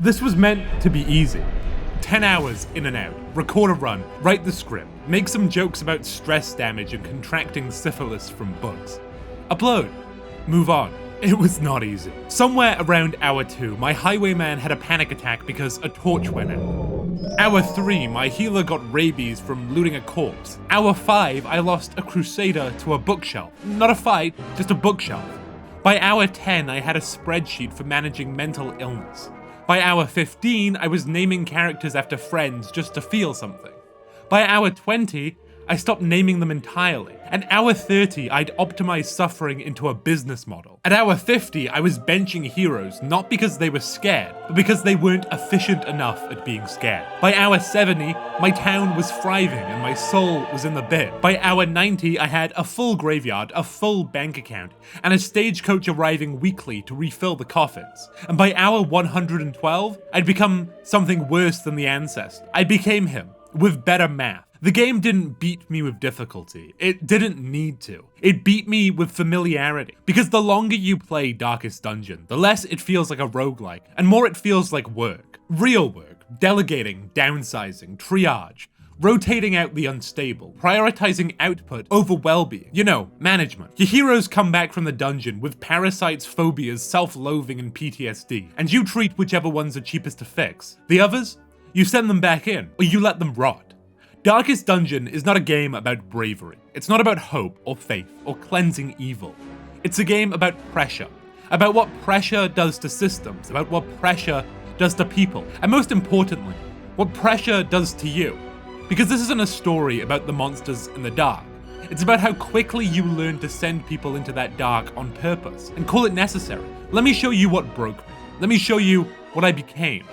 This was meant to be easy. 10 hours in and out, record a run, write the script, make some jokes about stress damage and contracting syphilis from bugs. Upload, move on. It was not easy. Somewhere around hour 2, my highwayman had a panic attack because a torch went out. Hour 3, my healer got rabies from looting a corpse. Hour 5, I lost a crusader to a bookshelf. Not a fight, just a bookshelf. By hour 10, I had a spreadsheet for managing mental illness. By hour 15, I was naming characters after friends just to feel something. By hour 20, I stopped naming them entirely. At hour 30, I'd optimized suffering into a business model. At hour 50, I was benching heroes not because they were scared, but because they weren't efficient enough at being scared. By hour 70, my town was thriving and my soul was in the bin. By hour 90, I had a full graveyard, a full bank account, and a stagecoach arriving weekly to refill the coffins. And by hour 112, I'd become something worse than the Ancestor. I became him, with better math. The game didn't beat me with difficulty. It didn't need to. It beat me with familiarity. Because the longer you play Darkest Dungeon, the less it feels like a roguelike, and more it feels like work. Real work. Delegating, downsizing, triage, rotating out the unstable, prioritizing output over well-being. You know, management. Your heroes come back from the dungeon with parasites, phobias, self-loathing, and PTSD, and you treat whichever ones are cheapest to fix. The others? You send them back in, or you let them rot. Darkest Dungeon is not a game about bravery. It's not about hope or faith or cleansing evil. It's a game about pressure. About what pressure does to systems, about what pressure does to people, and most importantly, what pressure does to you. Because this isn't a story about the monsters in the dark. It's about how quickly you learn to send people into that dark on purpose and call it necessary. Let me show you what broke me. Let me show you what I became.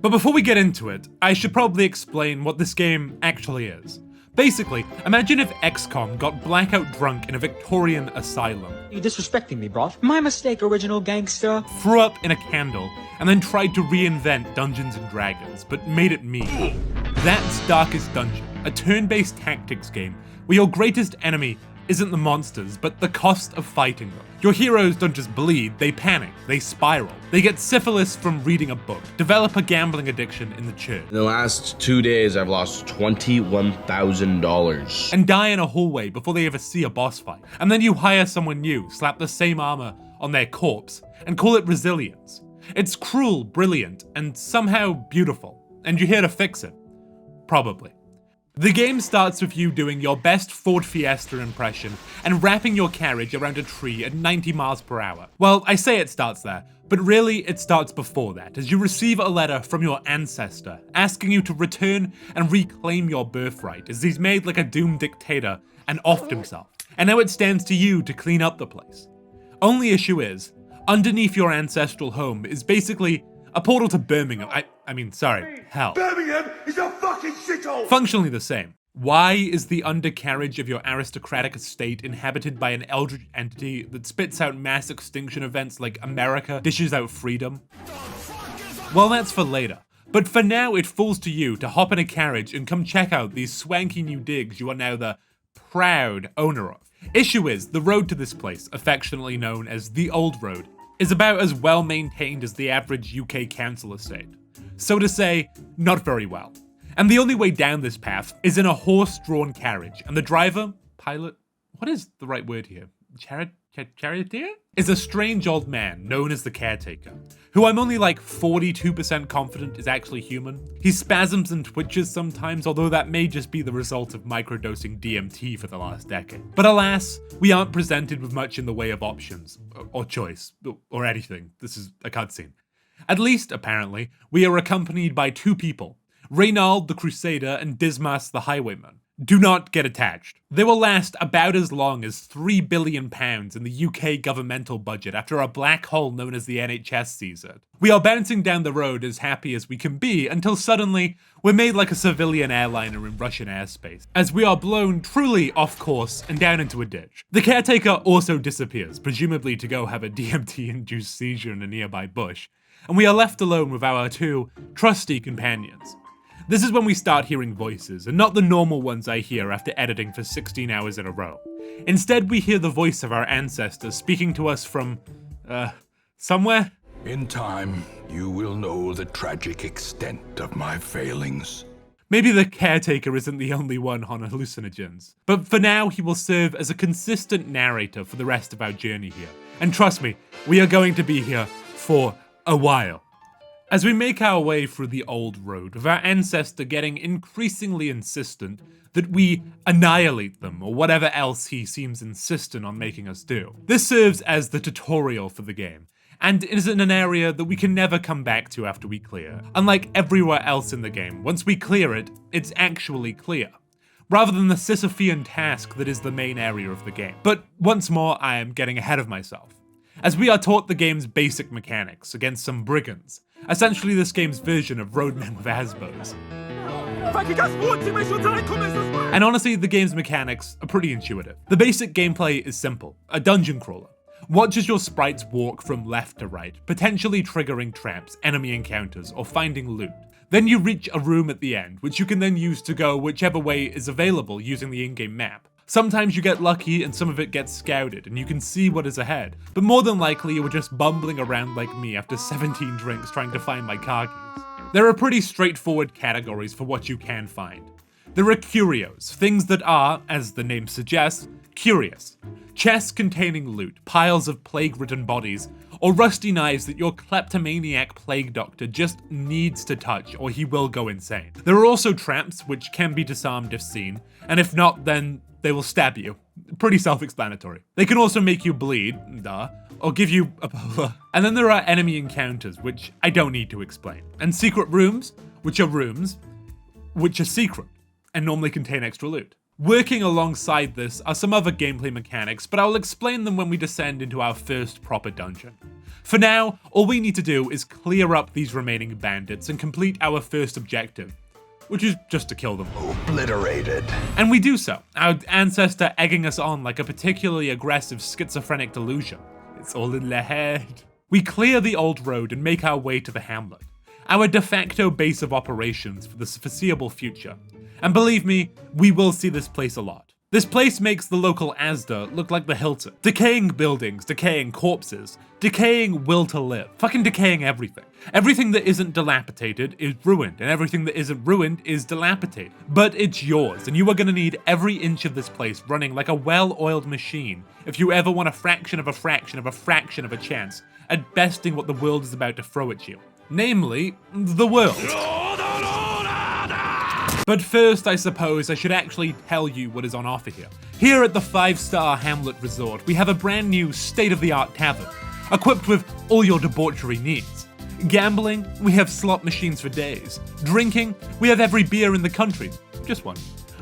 But before we get into it, I should probably explain what this game actually is. Basically, imagine if XCOM got blackout drunk in a Victorian asylum. You disrespecting me, bro? My mistake, original gangster. Threw up in a candle, and then tried to reinvent Dungeons and Dragons, but made it me. That's Darkest Dungeon, a turn-based tactics game where your greatest enemy isn't the monsters, but the cost of fighting them. Your heroes don't just bleed, they panic, they spiral. They get syphilis from reading a book, develop a gambling addiction in the church. In the last 2 days, I've lost $21,000. And die in a hallway before they ever see a boss fight. And then you hire someone new, slap the same armor on their corpse, and call it resilience. It's cruel, brilliant, and somehow beautiful. And you're here to fix it. Probably. The game starts with you doing your best Ford Fiesta impression and wrapping your carriage around a tree at 90 miles per hour. Well, I say it starts there, but really it starts before that, as you receive a letter from your ancestor asking you to return and reclaim your birthright, as he's made like a doomed dictator and offed himself. And now it stands to you to clean up the place. Only issue is, underneath your ancestral home is basically a portal to Birmingham. Hell. Birmingham is a fucking shithole! Functionally the same. Why is the undercarriage of your aristocratic estate inhabited by an eldritch entity that spits out mass extinction events like America dishes out freedom? Well, that's for later. But for now, it falls to you to hop in a carriage and come check out these swanky new digs you are now the proud owner of. Issue is, the road to this place, affectionately known as the Old Road, is about as well maintained as the average UK council estate. So to say, not very well. And the only way down this path is in a horse-drawn carriage, and the driver, pilot, what is the right word here? Charioteer? Is a strange old man known as the Caretaker, who I'm only like 42% confident is actually human. He spasms and twitches sometimes, although that may just be the result of microdosing DMT for the last decade. But alas, we aren't presented with much in the way of options, or choice, or anything. This is a cutscene. At least, apparently, we are accompanied by two people, Reynald the Crusader and Dismas the Highwayman. Do not get attached. They will last about as long as £3 billion in the UK governmental budget after a black hole known as the NHS sees it. We are bouncing down the road as happy as we can be until suddenly we're made like a civilian airliner in Russian airspace, as we are blown truly off course and down into a ditch. The Caretaker also disappears, presumably to go have a DMT-induced seizure in a nearby bush, and we are left alone with our two trusty companions. This is when we start hearing voices, and not the normal ones I hear after editing for 16 hours in a row. Instead, we hear the voice of our ancestor speaking to us from, somewhere? In time, you will know the tragic extent of my failings. Maybe the caretaker isn't the only one on hallucinogens, but for now he will serve as a consistent narrator for the rest of our journey here. And trust me, we are going to be here for a while. As we make our way through the old road, with our ancestor getting increasingly insistent that we annihilate them, or whatever else he seems insistent on making us do. This serves as the tutorial for the game, and is in an area that we can never come back to after we clear. Unlike everywhere else in the game, once we clear it, it's actually clear, rather than the Sisyphean task that is the main area of the game. But once more, I am getting ahead of myself, as we are taught the game's basic mechanics against some brigands, essentially this game's version of roadmen with asbos. And honestly, the game's mechanics are pretty intuitive. The basic gameplay is simple: a dungeon crawler. Watch as your sprites walk from left to right, potentially triggering traps, enemy encounters, or finding loot. Then you reach a room at the end, which you can then use to go whichever way is available using the in-game map. Sometimes you get lucky and some of it gets scouted and you can see what is ahead, but more than likely you were just bumbling around like me after 17 drinks trying to find my car keys. There are pretty straightforward categories for what you can find. There are curios, things that are, as the name suggests, curious. Chests containing loot, piles of plague-ridden bodies, or rusty knives that your kleptomaniac plague doctor just needs to touch or he will go insane. There are also traps which can be disarmed if seen, and if not, then they will stab you. Pretty self-explanatory. They can also make you bleed, duh, or give you a And then there are enemy encounters, which I don't need to explain. And secret rooms, which are secret, and normally contain extra loot. Working alongside this are some other gameplay mechanics, but I'll explain them when we descend into our first proper dungeon. For now, all we need to do is clear up these remaining bandits and complete our first objective, which is just to kill them. Obliterated. And we do so, our ancestor egging us on like a particularly aggressive schizophrenic delusion. It's all in the head. We clear the old road and make our way to the Hamlet, our de facto base of operations for the foreseeable future. And believe me, we will see this place a lot. This place makes the local Asda look like the Hilton. Decaying buildings, decaying corpses, decaying will to live, fucking decaying everything. Everything that isn't dilapidated is ruined, and everything that isn't ruined is dilapidated. But it's yours, and you are gonna need every inch of this place running like a well-oiled machine if you ever want a fraction of a fraction of a fraction of a chance at besting what the world is about to throw at you. Namely, the world. But first, I suppose I should actually tell you what is on offer here. Here at the 5-star Hamlet Resort, we have a brand new state-of-the-art tavern, equipped with all your debauchery needs. Gambling, we have slot machines for days. Drinking, we have every beer in the country, just one.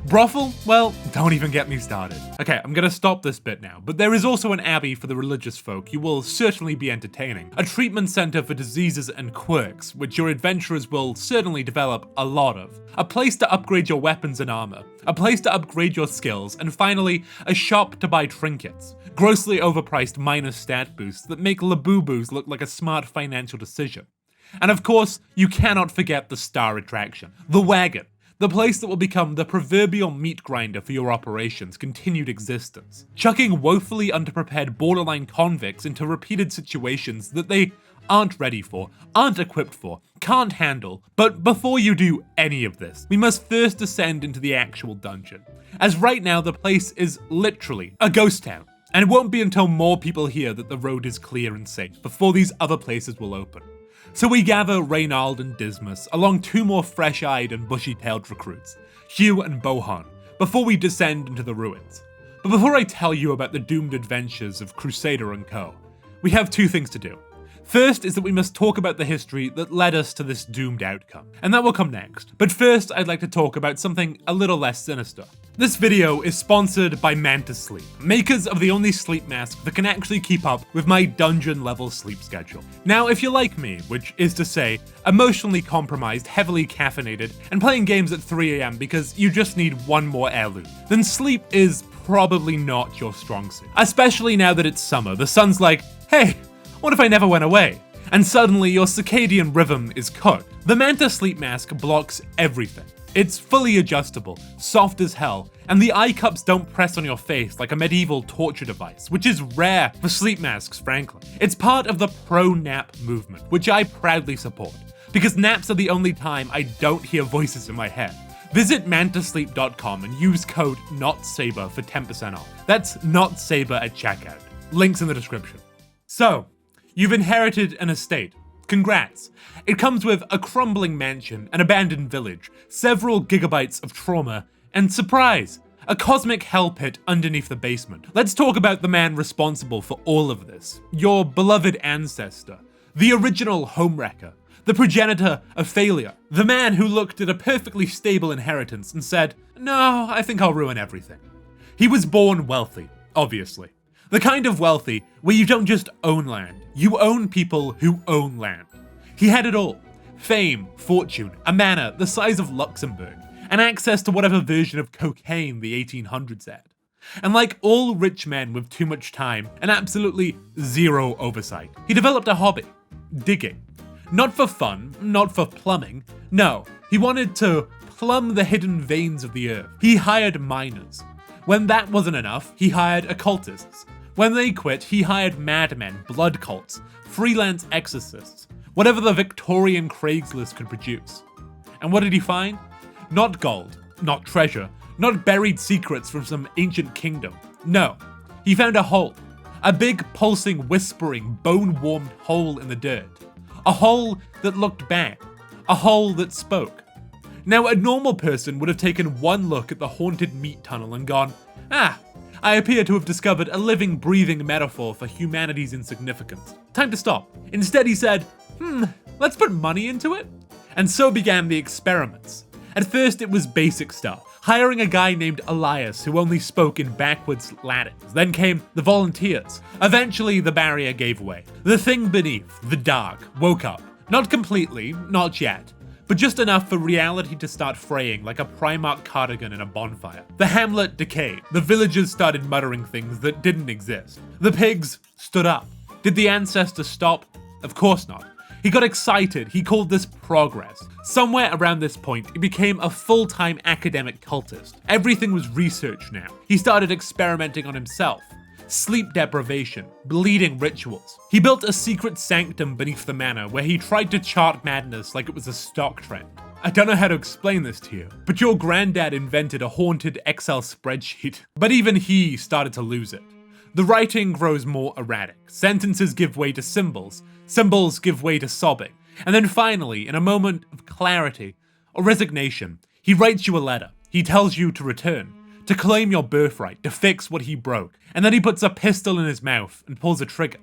Brothel? Well, don't even get me started. Okay, I'm gonna stop this bit now, but there is also an abbey for the religious folk you will certainly be entertaining, a treatment center for diseases and quirks, which your adventurers will certainly develop a lot of, a place to upgrade your weapons and armor, a place to upgrade your skills, and finally, a shop to buy trinkets, grossly overpriced minor stat boosts that make Labubu's look like a smart financial decision. And of course, you cannot forget the star attraction, the wagon. The place that will become the proverbial meat grinder for your operation's continued existence, chucking woefully underprepared borderline convicts into repeated situations that they aren't ready for, aren't equipped for, can't handle. But before you do any of this, we must first descend into the actual dungeon, as right now the place is literally a ghost town, and it won't be until more people here that the road is clear and safe before these other places will open. So we gather Reynald and Dismas along two more fresh-eyed and bushy-tailed recruits, Hugh and Bohan, before we descend into the ruins. But before I tell you about the doomed adventures of Crusader and Co., we have two things to do. First is that we must talk about the history that led us to this doomed outcome, and that will come next. But first, I'd like to talk about something a little less sinister. This video is sponsored by Manta Sleep, makers of the only sleep mask that can actually keep up with my dungeon level sleep schedule. Now, if you're like me, which is to say, emotionally compromised, heavily caffeinated, and playing games at 3 AM because you just need one more heirloom, then sleep is probably not your strong suit. Especially now that it's summer, the sun's like, hey, what if I never went away? And suddenly your circadian rhythm is cooked. The Manta sleep mask blocks everything. It's fully adjustable, soft as hell, and the eye cups don't press on your face like a medieval torture device, which is rare for sleep masks, frankly. It's part of the pro-nap movement, which I proudly support, because naps are the only time I don't hear voices in my head. Visit mantasleep.com and use code NOTSABER for 10% off. That's NOTSABER at checkout. Links in the description. So, you've inherited an estate. Congrats. It comes with a crumbling mansion, an abandoned village, several gigabytes of trauma, and surprise, a cosmic hell pit underneath the basement. Let's talk about the man responsible for all of this. Your beloved ancestor. The original homewrecker. The progenitor of failure. The man who looked at a perfectly stable inheritance and said, "No, I think I'll ruin everything." He was born wealthy, obviously. The kind of wealthy where you don't just own land, you own people who own land. He had it all. Fame, fortune, a manor the size of Luxembourg, and access to whatever version of cocaine the 1800s had. And like all rich men with too much time and absolutely zero oversight, he developed a hobby: digging. Not for fun, not for plumbing, no, he wanted to plumb the hidden veins of the earth. He hired miners. When that wasn't enough, he hired occultists. When they quit, he hired madmen, blood cults, freelance exorcists, whatever the Victorian Craigslist could produce. And what did he find? Not gold, not treasure, not buried secrets from some ancient kingdom. No, he found a hole. A big, pulsing, whispering, bone-warmed hole in the dirt. A hole that looked back. A hole that spoke. Now, a normal person would have taken one look at the haunted meat tunnel and gone, I appear to have discovered a living, breathing metaphor for humanity's insignificance. Time to stop. Instead, he said, let's put money into it. And so began the experiments. At first, it was basic stuff. Hiring a guy named Elias who only spoke in backwards Latin. Then came the volunteers. Eventually, the barrier gave way. The thing beneath, the dark, woke up. Not completely, not yet, but just enough for reality to start fraying like a Primark cardigan in a bonfire. The Hamlet decayed. The villagers started muttering things that didn't exist. The pigs stood up. Did the Ancestor stop? Of course not. He got excited, he called this progress. Somewhere around this point, he became a full-time academic cultist. Everything was research now. He started experimenting on himself. Sleep deprivation, bleeding rituals. He built a secret sanctum beneath the manor where he tried to chart madness like it was a stock trend. I don't know how to explain this to you, but your granddad invented a haunted Excel spreadsheet. But even he started to lose it. The writing grows more erratic. Sentences give way to symbols. Symbols give way to sobbing. And then finally, in a moment of clarity or resignation, he writes you a letter. He tells you to return, to claim your birthright, to fix what he broke. And then he puts a pistol in his mouth and pulls a trigger.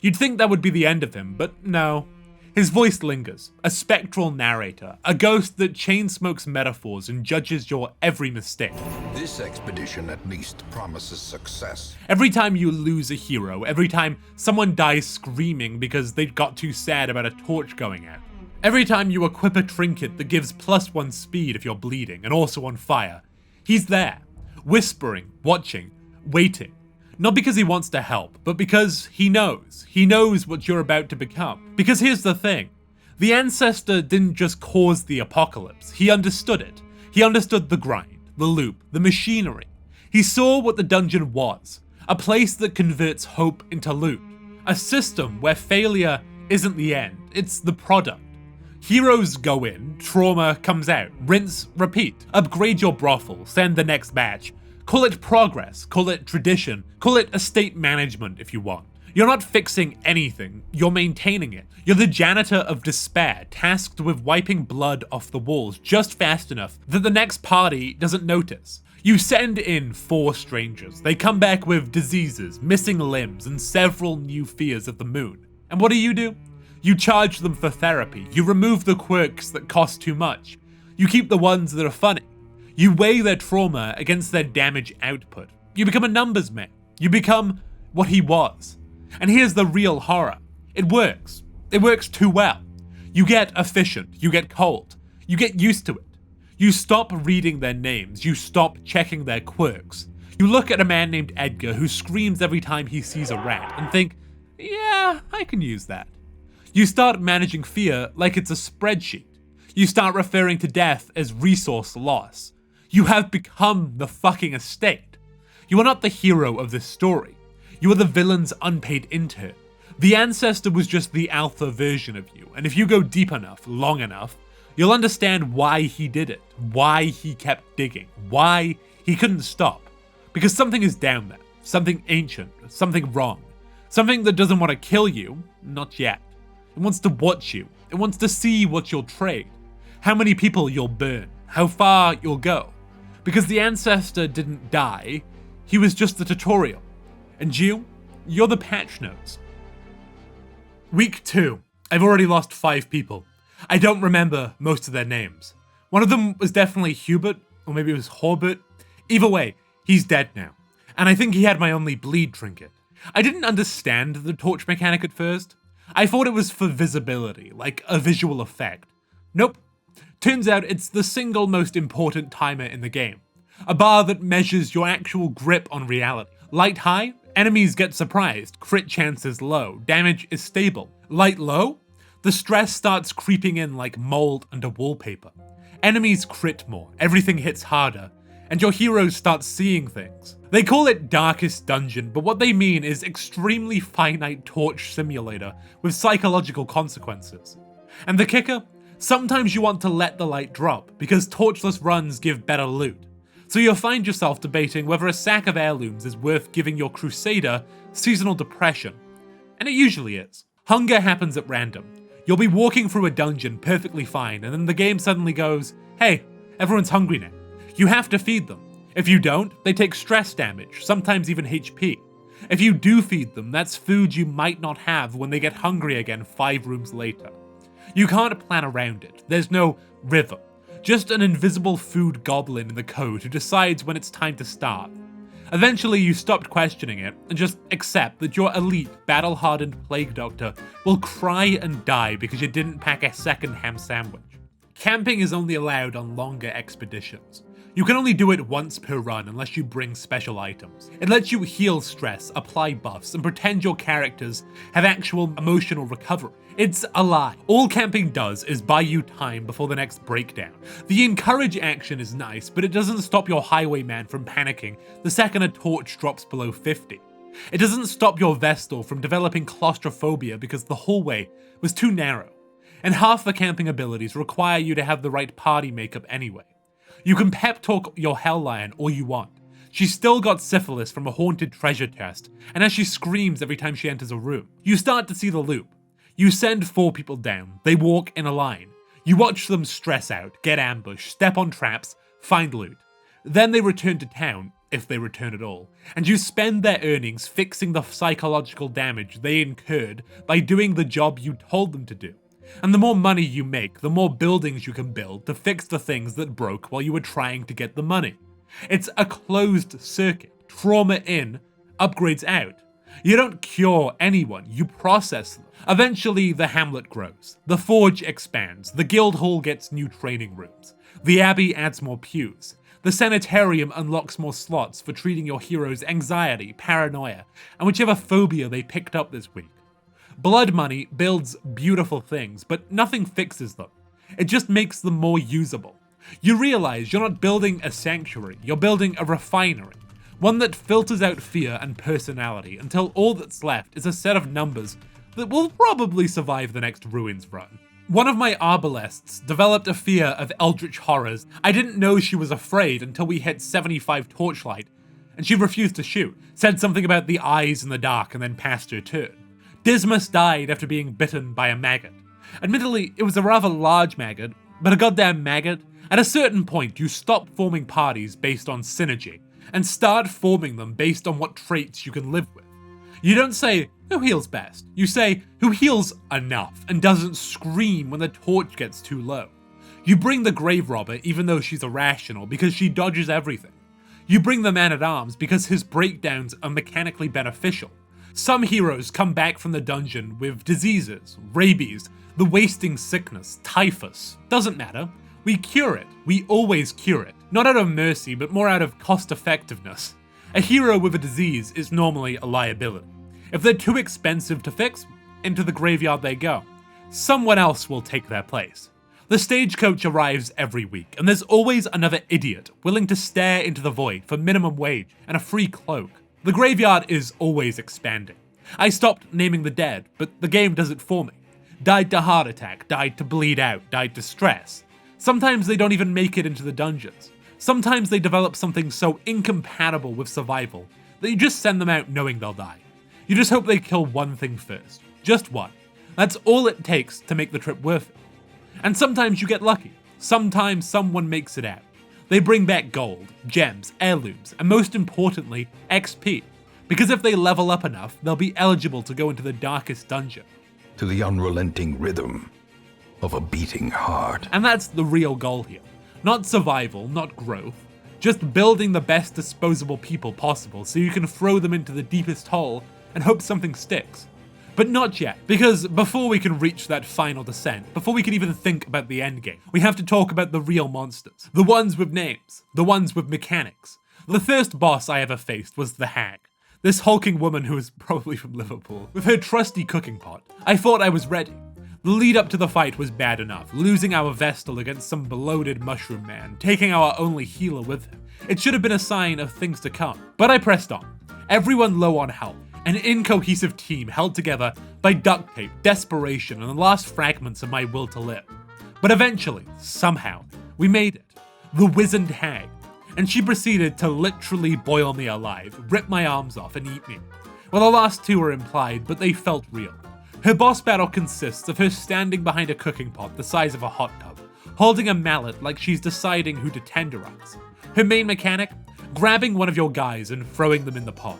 You'd think that would be the end of him, but no. His voice lingers, a spectral narrator, a ghost that chain smokes metaphors and judges your every mistake. This expedition at least promises success. Every time you lose a hero, every time someone dies screaming because they got too sad about a torch going out, every time you equip a trinket that gives +1 speed if you're bleeding and also on fire, he's there, whispering, watching, waiting. Not because he wants to help, but because he knows. He knows what you're about to become. Because here's the thing. The Ancestor didn't just cause the apocalypse. He understood it. He understood the grind, the loop, the machinery. He saw what the dungeon was. A place that converts hope into loot. A system where failure isn't the end, it's the product. Heroes go in, trauma comes out, rinse, repeat. Upgrade your brothel, send the next batch. Call it progress, call it tradition, call it estate management if you want. You're not fixing anything, you're maintaining it. You're the janitor of despair, tasked with wiping blood off the walls just fast enough that the next party doesn't notice. You send in 4 strangers. They come back with diseases, missing limbs, and several new fears of the moon. And what do? You charge them for therapy. You remove the quirks that cost too much. You keep the ones that are funny. You weigh their trauma against their damage output. You become a numbers man. You become what he was. And here's the real horror. It works. It works too well. You get efficient. You get cold. You get used to it. You stop reading their names. You stop checking their quirks. You look at a man named Edgar who screams every time he sees a rat and think, yeah, I can use that. You start managing fear like it's a spreadsheet. You start referring to death as resource loss. You have become the fucking estate. You are not the hero of this story. You are the villain's unpaid intern. The Ancestor was just the alpha version of you, and if you go deep enough, long enough, you'll understand why he did it, why he kept digging, why he couldn't stop. Because something is down there, something ancient, something wrong, something that doesn't want to kill you, not yet. It wants to watch you, it wants to see what you'll trade, how many people you'll burn, how far you'll go. Because the Ancestor didn't die, he was just the tutorial. And you're the patch notes. Week 2. I've already lost 5 people. I don't remember most of their names. One of them was definitely Hubert, or maybe it was Horbert. Either way, he's dead now. And I think he had my only bleed trinket. I didn't understand the torch mechanic at first. I thought it was for visibility, like a visual effect. Nope. Turns out it's the single most important timer in the game. A bar that measures your actual grip on reality. Light high, enemies get surprised, crit chances low, damage is stable. Light low, the stress starts creeping in like mold under wallpaper. Enemies crit more, everything hits harder, and your heroes start seeing things. They call it Darkest Dungeon, but what they mean is extremely finite torch simulator with psychological consequences. And the kicker? Sometimes you want to let the light drop, because torchless runs give better loot. So you'll find yourself debating whether a sack of heirlooms is worth giving your crusader seasonal depression. And it usually is. Hunger happens at random. You'll be walking through a dungeon perfectly fine, and then the game suddenly goes, hey, everyone's hungry now. You have to feed them. If you don't, they take stress damage, sometimes even HP. If you do feed them, that's food you might not have when they get hungry again 5 rooms later. You can't plan around it. There's no rhythm. Just an invisible food goblin in the code who decides when it's time to starve. Eventually you stopped questioning it and just accept that your elite, battle-hardened plague doctor will cry and die because you didn't pack a second ham sandwich. Camping is only allowed on longer expeditions. You can only do it once per run unless you bring special items. It lets you heal stress, apply buffs, and pretend your characters have actual emotional recovery. It's a lie. All camping does is buy you time before the next breakdown. The encourage action is nice, but it doesn't stop your highwayman from panicking the second a torch drops below 50. It doesn't stop your Vestal from developing claustrophobia because the hallway was too narrow. And half the camping abilities require you to have the right party makeup anyway. You can pep talk your Helllion all you want. She's still got syphilis from a haunted treasure chest, and as she screams every time she enters a room. You start to see the loop. You send 4 people down, they walk in a line. You watch them stress out, get ambushed, step on traps, find loot. Then they return to town, if they return at all, and you spend their earnings fixing the psychological damage they incurred by doing the job you told them to do. And the more money you make, the more buildings you can build to fix the things that broke while you were trying to get the money. It's a closed circuit. Trauma in, upgrades out. You don't cure anyone, you process them. Eventually, the Hamlet grows. The Forge expands. The Guildhall gets new training rooms. The Abbey adds more pews. The Sanitarium unlocks more slots for treating your heroes' anxiety, paranoia, and whichever phobia they picked up this week. Blood money builds beautiful things, but nothing fixes them. It just makes them more usable. You realize you're not building a sanctuary, you're building a refinery. One that filters out fear and personality until all that's left is a set of numbers that will probably survive the next Ruins run. One of my arbalests developed a fear of eldritch horrors. I didn't know she was afraid until we hit 75 torchlight, and she refused to shoot, said something about the eyes in the dark, and then passed her turn. Dismas died after being bitten by a maggot. Admittedly, it was a rather large maggot, but a goddamn maggot. At a certain point, you stop forming parties based on synergy, and start forming them based on what traits you can live with. You don't say, who heals best? You say, who heals enough and doesn't scream when the torch gets too low. You bring the grave robber even though she's irrational because she dodges everything. You bring the man-at-arms because his breakdowns are mechanically beneficial. Some heroes come back from the dungeon with diseases, rabies, the wasting sickness, typhus. Doesn't matter. We cure it. We always cure it. Not out of mercy, but more out of cost-effectiveness. A hero with a disease is normally a liability. If they're too expensive to fix, into the graveyard they go. Someone else will take their place. The stagecoach arrives every week, and there's always another idiot willing to stare into the void for minimum wage and a free cloak. The graveyard is always expanding. I stopped naming the dead, but the game does it for me. Died to heart attack, died to bleed out, died to stress. Sometimes they don't even make it into the dungeons. Sometimes they develop something so incompatible with survival that you just send them out knowing they'll die. You just hope they kill one thing first. Just one. That's all it takes to make the trip worth it. And sometimes you get lucky. Sometimes someone makes it out. They bring back gold, gems, heirlooms, and most importantly, XP. Because if they level up enough, they'll be eligible to go into the darkest dungeon. To the unrelenting rhythm of a beating heart. And that's the real goal here. Not survival, not growth. Just building the best disposable people possible so you can throw them into the deepest hole and hope something sticks. But not yet, because before we can reach that final descent, before we can even think about the endgame, we have to talk about the real monsters. The ones with names, the ones with mechanics. The first boss I ever faced was the Hag. This hulking woman who was probably from Liverpool, with her trusty cooking pot. I thought I was ready. The lead up to the fight was bad enough, losing our Vestal against some bloated mushroom man, taking our only healer with him. It should have been a sign of things to come, but I pressed on. Everyone low on health, an incohesive team held together by duct tape, desperation, and the last fragments of my will to live. But eventually, somehow, we made it. The wizened Hag. And she proceeded to literally boil me alive, rip my arms off, and eat me. Well, the last two were implied, but they felt real. Her boss battle consists of her standing behind a cooking pot the size of a hot tub, holding a mallet like she's deciding who to tenderize. Her main mechanic? Grabbing one of your guys and throwing them in the pot.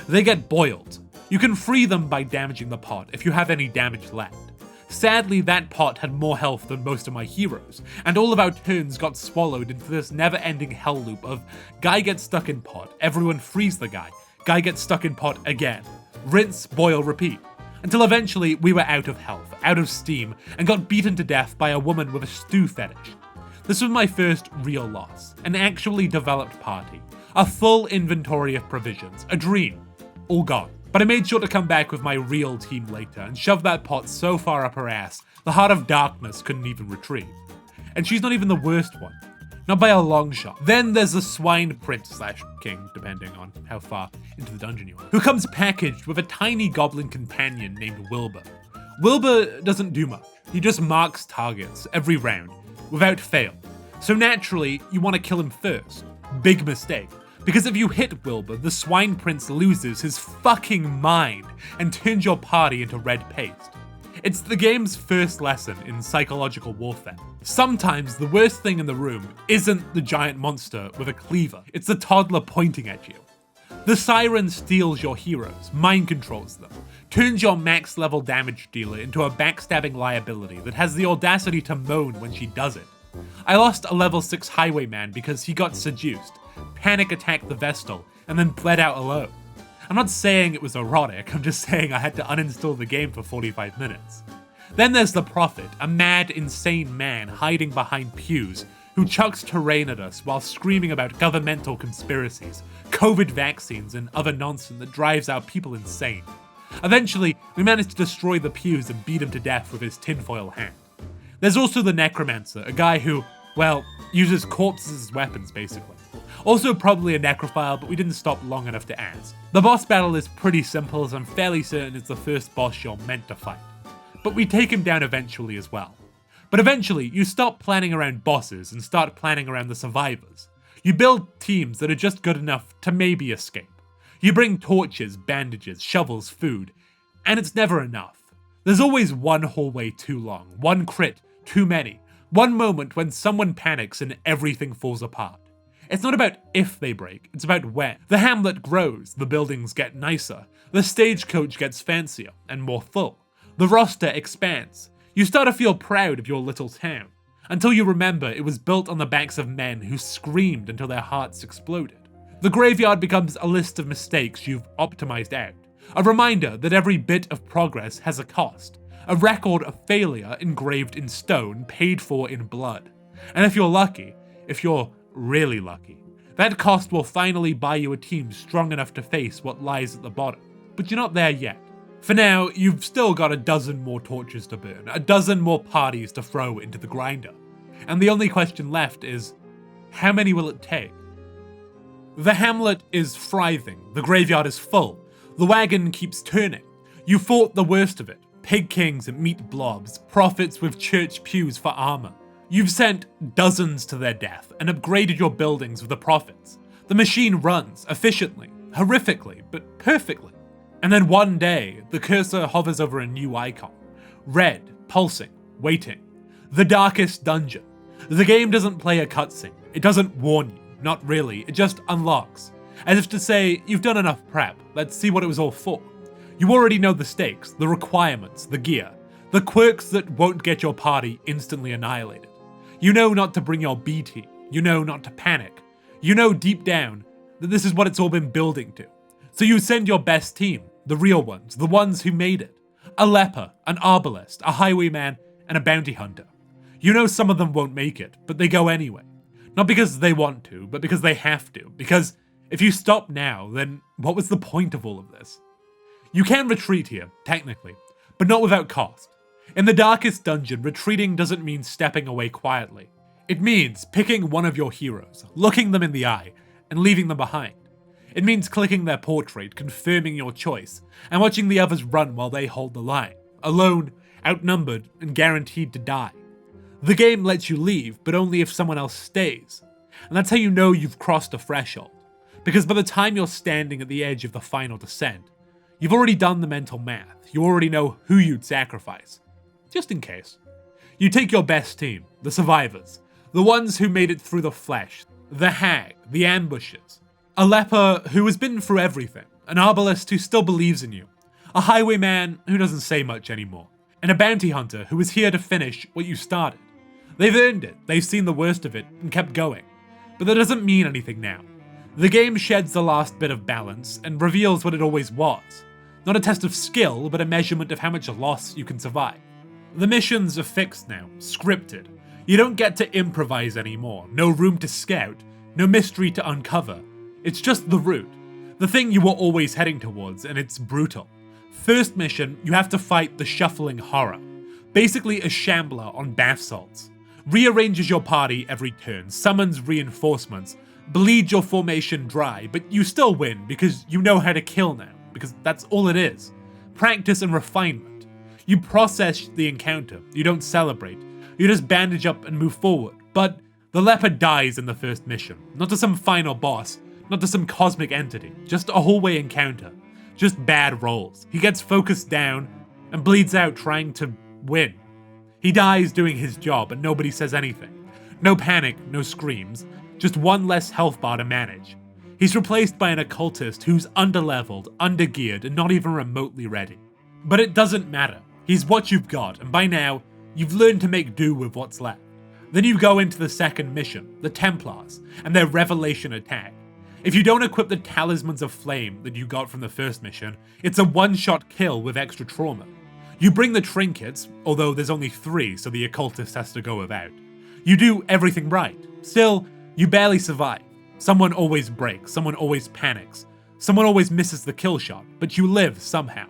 They get boiled. You can free them by damaging the pot if you have any damage left. Sadly, that pot had more health than most of my heroes, and all of our turns got swallowed into this never-ending hell loop of guy gets stuck in pot, everyone frees the guy gets stuck in pot again, rinse, boil, repeat. Until eventually we were out of health, out of steam, and got beaten to death by a woman with a stew fetish. This was my first real loss, an actually developed party, a full inventory of provisions, a dream, all gone. But I made sure to come back with my real team later and shove that pot so far up her ass, the Heart of Darkness couldn't even retrieve. And she's not even the worst one. Not by a long shot. Then there's the Swine Prince / King, depending on how far into the dungeon you are, who comes packaged with a tiny goblin companion named Wilbur. Wilbur doesn't do much. He just marks targets every round, without fail. So naturally, you want to kill him first. Big mistake. Because if you hit Wilbur, the Swine Prince loses his fucking mind and turns your party into red paste. It's the game's first lesson in psychological warfare. Sometimes the worst thing in the room isn't the giant monster with a cleaver, it's the toddler pointing at you. The Siren steals your heroes, mind controls them, turns your max level damage dealer into a backstabbing liability that has the audacity to moan when she does it. I lost a level 6 highwayman because he got seduced, panic attacked the Vestal, and then bled out alone. I'm not saying it was erotic, I'm just saying I had to uninstall the game for 45 minutes. Then there's the Prophet, a mad, insane man hiding behind pews, who chucks terrain at us while screaming about governmental conspiracies, COVID vaccines, and other nonsense that drives our people insane. Eventually, we managed to destroy the pews and beat him to death with his tinfoil hand. There's also the Necromancer, a guy who, well, uses corpses as weapons, basically. Also probably a necrophile, but we didn't stop long enough to ask. The boss battle is pretty simple, as I'm fairly certain it's the first boss you're meant to fight. But we take him down eventually as well. But eventually, you stop planning around bosses and start planning around the survivors. You build teams that are just good enough to maybe escape. You bring torches, bandages, shovels, food, and it's never enough. There's always one hallway too long, one crit too many, one moment when someone panics and everything falls apart. It's not about if they break, it's about when. The Hamlet grows, the buildings get nicer, the stagecoach gets fancier and more full. The roster expands. You start to feel proud of your little town, until you remember it was built on the backs of men who screamed until their hearts exploded. The graveyard becomes a list of mistakes you've optimized out, a reminder that every bit of progress has a cost, a record of failure engraved in stone, paid for in blood. And if you're lucky, if you're really lucky, that cost will finally buy you a team strong enough to face what lies at the bottom. But you're not there yet. For now, you've still got a dozen more torches to burn, a dozen more parties to throw into the grinder. And the only question left is, how many will it take? The Hamlet is thriving, the graveyard is full, the wagon keeps turning. You fought the worst of it, pig kings and meat blobs, prophets with church pews for armor. You've sent dozens to their death and upgraded your buildings with the prophets. The machine runs efficiently, horrifically, but perfectly. And then one day, the cursor hovers over a new icon. Red, pulsing, waiting. The darkest dungeon. The game doesn't play a cutscene. It doesn't warn you. Not really. It just unlocks. As if to say, you've done enough prep. Let's see what it was all for. You already know the stakes, the requirements, the gear. The quirks that won't get your party instantly annihilated. You know not to bring your B team. You know not to panic. You know deep down that this is what it's all been building to. So you send your best team. The real ones, the ones who made it. A leper, an arbalest, a highwayman, and a bounty hunter. You know some of them won't make it, but they go anyway. Not because they want to, but because they have to. Because if you stop now, then what was the point of all of this? You can retreat here, technically, but not without cost. In the darkest dungeon, retreating doesn't mean stepping away quietly. It means picking one of your heroes, looking them in the eye, and leaving them behind. It means clicking their portrait, confirming your choice, and watching the others run while they hold the line, alone, outnumbered, and guaranteed to die. The game lets you leave, but only if someone else stays. And that's how you know you've crossed a threshold. Because by the time you're standing at the edge of the final descent, you've already done the mental math. You already know who you'd sacrifice. Just in case. You take your best team, the survivors, the ones who made it through the flesh, the hag, the ambushes. A leper who has been through everything, an arbalest who still believes in you, a highwayman who doesn't say much anymore, and a bounty hunter who is here to finish what you started. They've earned it, they've seen the worst of it, and kept going. But that doesn't mean anything now. The game sheds the last bit of balance, and reveals what it always was. Not a test of skill, but a measurement of how much loss you can survive. The missions are fixed now, scripted. You don't get to improvise anymore, no room to scout, no mystery to uncover. It's just the route. The thing you were always heading towards, and it's brutal. First mission, you have to fight the Shuffling Horror. Basically a shambler on bath salts. Rearranges your party every turn, summons reinforcements, bleeds your formation dry, but you still win because you know how to kill now, because that's all it is. Practice and refinement. You process the encounter, you don't celebrate, you just bandage up and move forward. But the leper dies in the first mission, not to some final boss, not to some cosmic entity, just a hallway encounter. Just bad rolls. He gets focused down and bleeds out trying to win. He dies doing his job and nobody says anything. No panic, no screams, just one less health bar to manage. He's replaced by an occultist who's underleveled, undergeared, and not even remotely ready. But it doesn't matter. He's what you've got, and by now, you've learned to make do with what's left. Then you go into the second mission, the Templars, and their revelation attack. If you don't equip the Talismans of Flame that you got from the first mission, it's a one-shot kill with extra trauma. You bring the trinkets, although there's only 3, so the occultist has to go without. You do everything right. Still, you barely survive. Someone always breaks, someone always panics, someone always misses the kill shot, but you live somehow.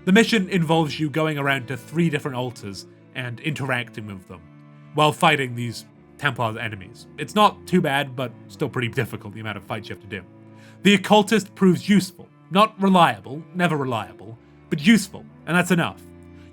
The mission involves you going around to 3 different altars and interacting with them, while fighting these Templar enemies. It's not too bad, but still pretty difficult, the amount of fights you have to do. The occultist proves useful. Not reliable, never reliable, but useful, and that's enough.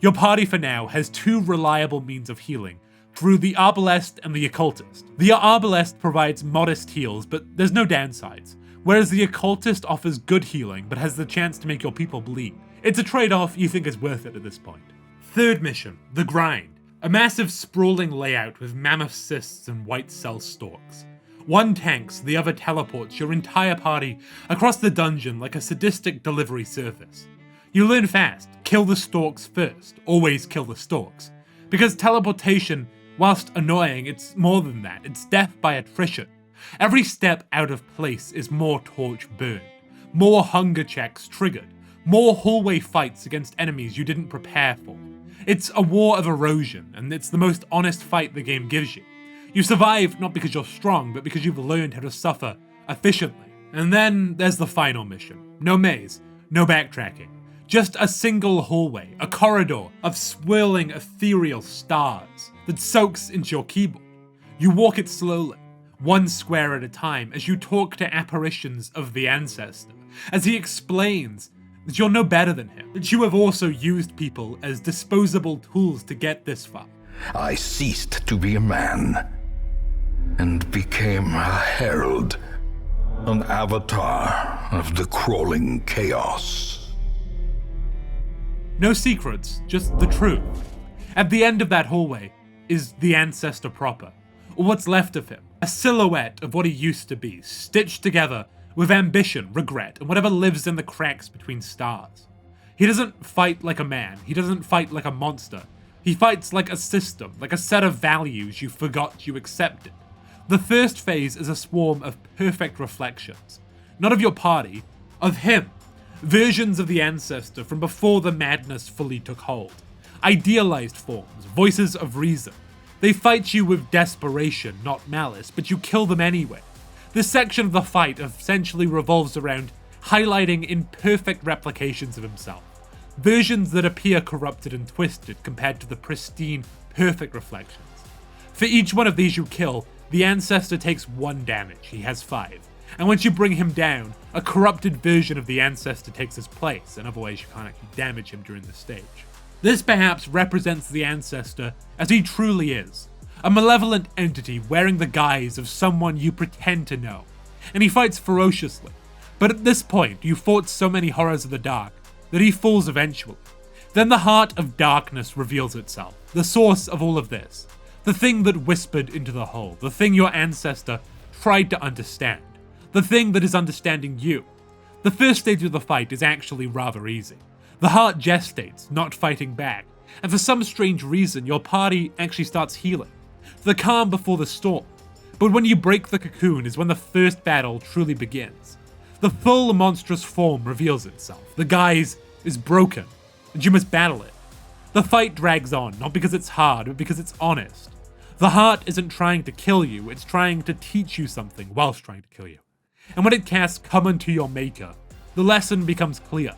Your party for now has 2 reliable means of healing, through the Arbalest and the Occultist. The Arbalest provides modest heals, but there's no downsides, whereas the Occultist offers good healing, but has the chance to make your people bleed. It's a trade-off you think is worth it at this point. Third mission, The Grind. A massive sprawling layout with mammoth cysts and white cell stalks. One tanks, the other teleports your entire party across the dungeon like a sadistic delivery service. You learn fast, kill the stalks first, always kill the stalks. Because teleportation, whilst annoying, it's more than that, it's death by attrition. Every step out of place is more torch burned, more hunger checks triggered, more hallway fights against enemies you didn't prepare for. It's a war of erosion, and it's the most honest fight the game gives you. You survive not because you're strong, but because you've learned how to suffer efficiently. And then there's the final mission. No maze, no backtracking. Just a single hallway, a corridor of swirling ethereal stars that soaks into your keyboard. You walk it slowly, one square at a time, as you talk to apparitions of the Ancestor, as he explains that you're no better than him, that you have also used people as disposable tools to get this far. I ceased to be a man and became a herald, an avatar of the crawling chaos. No secrets, just the truth. At the end of that hallway is the Ancestor proper, or what's left of him, a silhouette of what he used to be, stitched together with ambition, regret, and whatever lives in the cracks between stars. He doesn't fight like a man, he doesn't fight like a monster. He fights like a system, like a set of values you forgot you accepted. The first phase is a swarm of perfect reflections, not of your party, of him. Versions of the Ancestor from before the madness fully took hold. Idealized forms, voices of reason. They fight you with desperation, not malice, but you kill them anyway. This section of the fight essentially revolves around highlighting imperfect replications of himself. Versions that appear corrupted and twisted compared to the pristine, perfect reflections. For each one of these you kill, the Ancestor takes 1 damage, he has 5. And once you bring him down, a corrupted version of the Ancestor takes his place, and otherwise you can't actually damage him during the stage. This perhaps represents the Ancestor as he truly is, a malevolent entity wearing the guise of someone you pretend to know, and he fights ferociously. But at this point, you fought so many horrors of the dark that he falls eventually. Then the heart of darkness reveals itself, the source of all of this, the thing that whispered into the hole, the thing your Ancestor tried to understand, the thing that is understanding you. The first stage of the fight is actually rather easy. The heart gestates, not fighting back, and for some strange reason your party actually starts healing. The calm before the storm. But when you break the cocoon is when the first battle truly begins. The full monstrous form reveals itself. The guise is broken, and you must battle it. The fight drags on, not because it's hard, but because it's honest. The heart isn't trying to kill you, it's trying to teach you something whilst trying to kill you. And when it casts "Come unto your maker," the lesson becomes clear.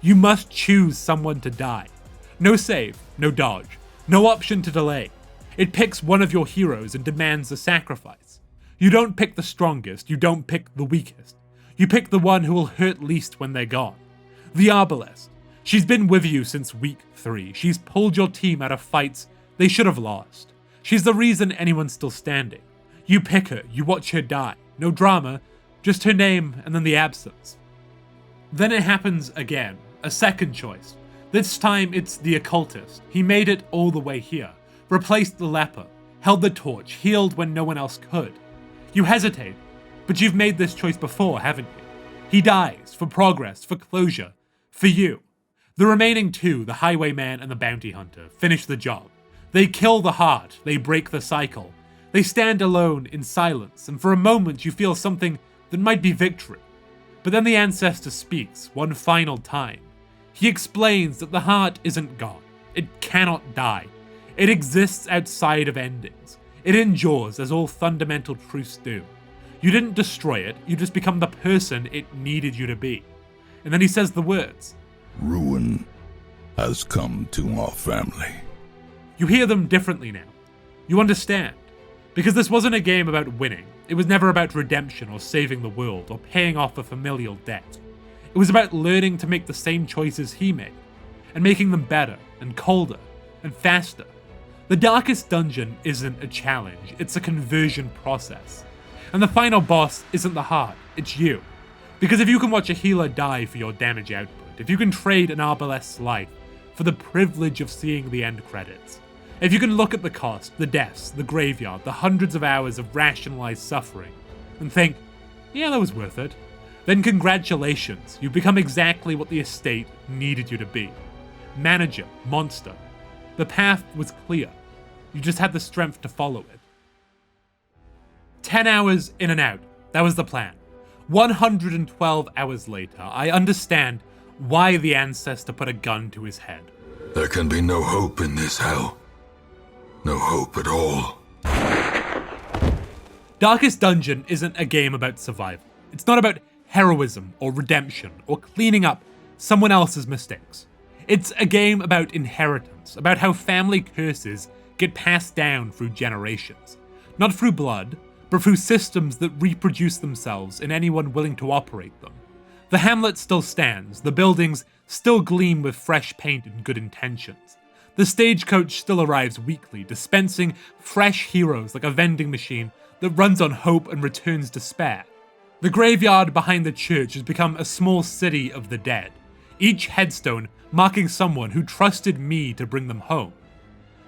You must choose someone to die. No save, no dodge, no option to delay. It picks one of your heroes and demands a sacrifice. You don't pick the strongest, you don't pick the weakest. You pick the one who will hurt least when they're gone. The Arbalest. She's been with you since week 3. She's pulled your team out of fights they should have lost. She's the reason anyone's still standing. You pick her, you watch her die. No drama, just her name and then the absence. Then it happens again, a second choice. This time it's the Occultist. He made it all the way here, replaced the leper, held the torch, healed when no one else could. You hesitate, but you've made this choice before, haven't you? He dies, for progress, for closure, for you. The remaining 2, the Highwayman and the Bounty Hunter, finish the job. They kill the heart, they break the cycle. They stand alone in silence, and for a moment you feel something that might be victory. But then the Ancestor speaks one final time. He explains that the heart isn't gone. It cannot die. It exists outside of endings. It endures as all fundamental truths do. You didn't destroy it, you just become the person it needed you to be. And then he says the words, Ruin has come to our family. You hear them differently now. You understand. Because this wasn't a game about winning. It was never about redemption or saving the world or paying off a familial debt. It was about learning to make the same choices he made, and making them better and colder and faster. The darkest dungeon isn't a challenge, it's a conversion process. And the final boss isn't the heart, it's you. Because if you can watch a healer die for your damage output, if you can trade an Arbalest's life for the privilege of seeing the end credits, if you can look at the cost, the deaths, the graveyard, the hundreds of hours of rationalized suffering, and think, yeah, that was worth it, then congratulations, you've become exactly what the estate needed you to be. Manager, monster. The path was clear. You just had the strength to follow it. 10 hours in and out. That was the plan. 112 hours later, I understand why the Ancestor put a gun to his head. There can be no hope in this hell. No hope at all. Darkest Dungeon isn't a game about survival. It's not about heroism or redemption or cleaning up someone else's mistakes. It's a game about inheritance, about how family curses get passed down through generations. Not through blood, but through systems that reproduce themselves in anyone willing to operate them. The Hamlet still stands, the buildings still gleam with fresh paint and good intentions. The stagecoach still arrives weekly, dispensing fresh heroes like a vending machine that runs on hope and returns despair. The graveyard behind the church has become a small city of the dead, each headstone marking someone who trusted me to bring them home.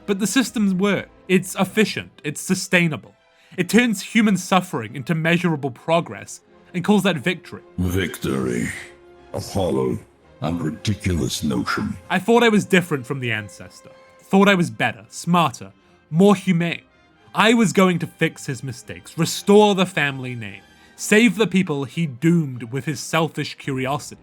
But the systems work. It's efficient, it's sustainable. It turns human suffering into measurable progress and calls that victory. Victory. A hollow and ridiculous notion. I thought I was different from the Ancestor. Thought I was better, smarter, more humane. I was going to fix his mistakes, restore the family name, save the people he doomed with his selfish curiosity.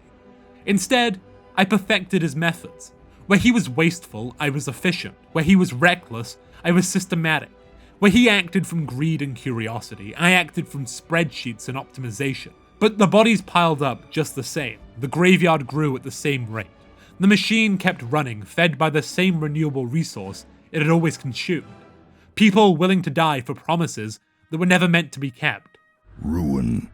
Instead, I perfected his methods. Where he was wasteful, I was efficient. Where he was reckless, I was systematic. Where he acted from greed and curiosity, I acted from spreadsheets and optimization. But the bodies piled up just the same. The graveyard grew at the same rate. The machine kept running, fed by the same renewable resource it had always consumed. People willing to die for promises that were never meant to be kept. Ruin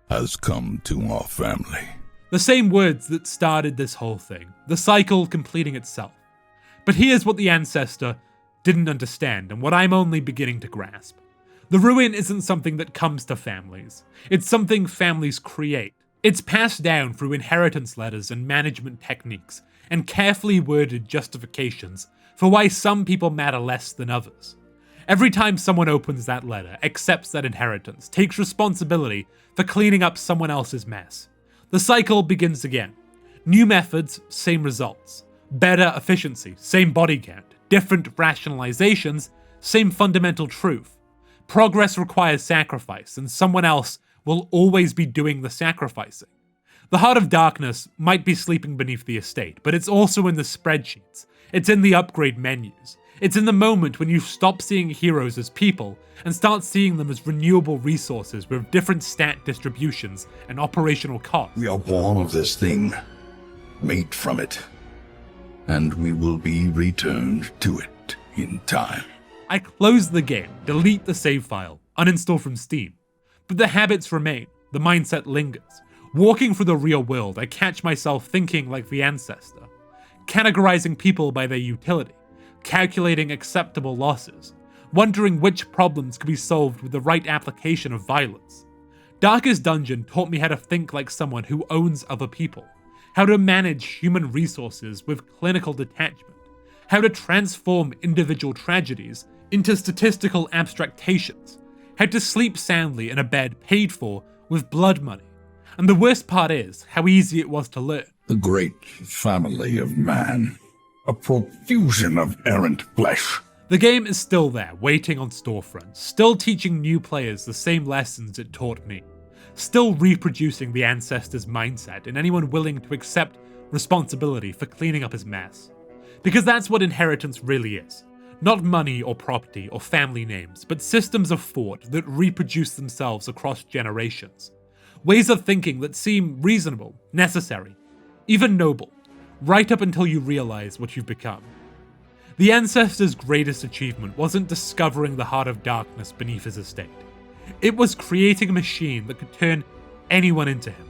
has come to our family. The same words that started this whole thing, the cycle completing itself. But here's what the Ancestor didn't understand, and what I'm only beginning to grasp. The ruin isn't something that comes to families. It's something families create. It's passed down through inheritance letters and management techniques, and carefully worded justifications for why some people matter less than others. Every time someone opens that letter, accepts that inheritance, takes responsibility for cleaning up someone else's mess, the cycle begins again. New methods, same results. Better efficiency, same body count. Different rationalizations, same fundamental truth. Progress requires sacrifice, and someone else will always be doing the sacrificing. The Heart of Darkness might be sleeping beneath the estate, but it's also in the spreadsheets. It's in the upgrade menus. It's in the moment when you stop seeing heroes as people and start seeing them as renewable resources with different stat distributions and operational costs. We are born of this thing, made from it, and we will be returned to it in time. I close the game, delete the save file, uninstall from Steam. But the habits remain, the mindset lingers. Walking through the real world, I catch myself thinking like the Ancestor, categorizing people by their utility, calculating acceptable losses, wondering which problems could be solved with the right application of violence. Darkest Dungeon taught me how to think like someone who owns other people, how to manage human resources with clinical detachment, how to transform individual tragedies into statistical abstractations, how to sleep soundly in a bed paid for with blood money. And the worst part is how easy it was to learn. The great family of man, a profusion of errant flesh. The game is still there, waiting on storefronts, still teaching new players the same lessons it taught me, still reproducing the Ancestor's mindset in anyone willing to accept responsibility for cleaning up his mess. Because that's what inheritance really is. Not money or property or family names, but systems of thought that reproduce themselves across generations. Ways of thinking that seem reasonable, necessary, even noble, right up until you realize what you've become. The Ancestor's greatest achievement wasn't discovering the Heart of Darkness beneath his estate. It was creating a machine that could turn anyone into him,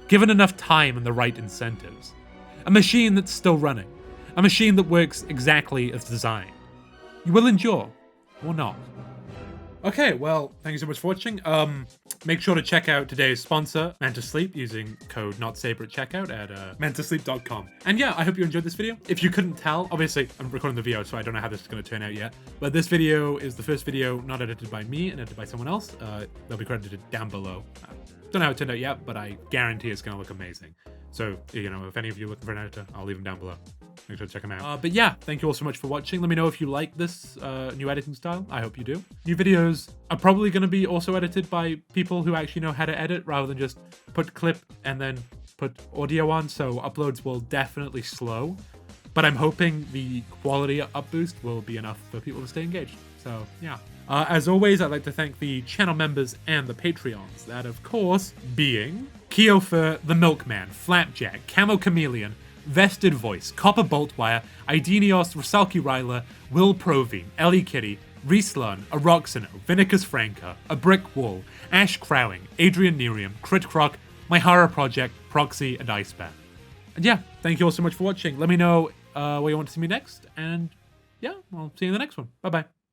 given enough time and the right incentives. A machine that's still running. A machine that works exactly as designed. You will endure, or not. Okay, well, thank you so much for watching. Make sure to check out today's sponsor, Manta Sleep, using code NOTSABER at checkout at mantasleep.com. And yeah, I hope you enjoyed this video. If you couldn't tell, obviously I'm recording the video, so I don't know how this is going to turn out yet. But this video is the first video not edited by me and edited by someone else. They'll be credited down below. Don't know how it turned out yet, but I guarantee it's going to look amazing. So, you know, if any of you are looking for an editor, I'll leave them down below. Make sure to check them out. But yeah, thank you all so much for watching. Let me know if you like this new editing style. I hope you do. New videos are probably going to be also edited by people who actually know how to edit rather than just put clip and then put audio on. So uploads will definitely slow, but I'm hoping the quality up boost will be enough for people to stay engaged. So yeah. As always, I'd like to thank the channel members and the Patreons. That, of course, being Keofer, the Milkman, Flapjack, Camo Chameleon, Vested Voice, Copper Boltwire, Idenios, Rusalki Ryler, Will Provine, Ellie Kitty, Reese Lunn, Aroxino, Vinicus Franca, A Brick Wall, Ash Crowing, Adrian Nerium, Crit Croc, My Horror Project, Proxy, and Iceman. And yeah, thank you all so much for watching. Let me know where you want to see me next, and yeah, I'll see you in the next one. Bye-bye.